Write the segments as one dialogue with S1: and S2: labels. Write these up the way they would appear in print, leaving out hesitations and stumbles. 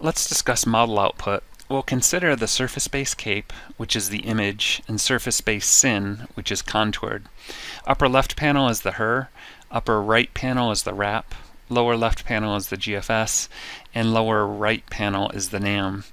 S1: Let's discuss model output. We'll consider the surface-based cape, which is the image, and surface-based sin, which is contoured. Upper left panel is the HER, upper right panel is the RAP, lower left panel is the GFS, and lower right panel is the NAM.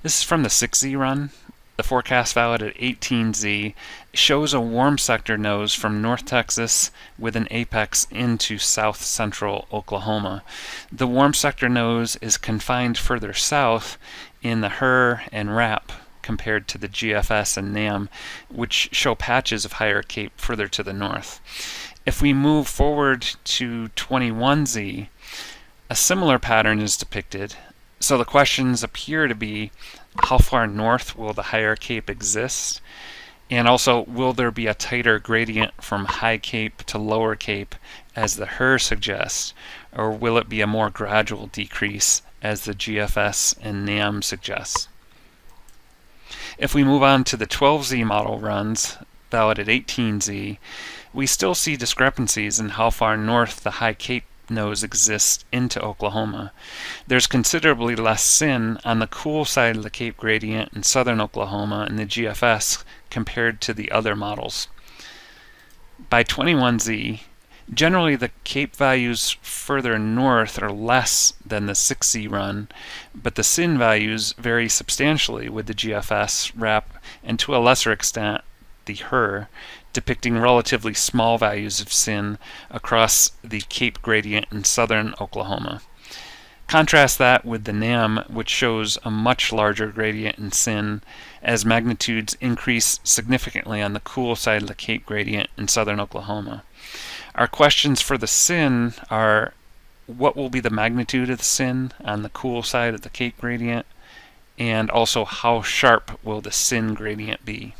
S1: This is from the 6Z run. The forecast valid at 18Z shows a warm sector nose from North Texas with an apex into south central Oklahoma. The warm sector nose is confined further south in the HER and RAP compared to the GFS and NAM, which show patches of higher cape further to the north. If we move forward to 21Z, a similar pattern is depicted. So the questions appear to be, how far north will the higher cape exist? And also, will there be a tighter gradient from high cape to lower cape as the HER suggests? Or will it be a more gradual decrease as the GFS and NAM suggests? If we move on to the 12Z model runs, valid at 18Z, we still see discrepancies in how far north the high cape nose exists into Oklahoma. There's considerably less sin on the cool side of the Cape gradient in southern Oklahoma and the GFS compared to the other models. By 21Z, generally the Cape values further north are less than the 6Z run, but the sin values vary substantially with the GFS, RAP, and to a lesser extent the HER, depicting relatively small values of sin across the Cape gradient in southern Oklahoma. Contrast that with the NAM, which shows a much larger gradient in sin as magnitudes increase significantly on the cool side of the Cape gradient in southern Oklahoma. Our questions for the sin are, what will be the magnitude of the sin on the cool side of the Cape gradient? And also, how sharp will the sin gradient be?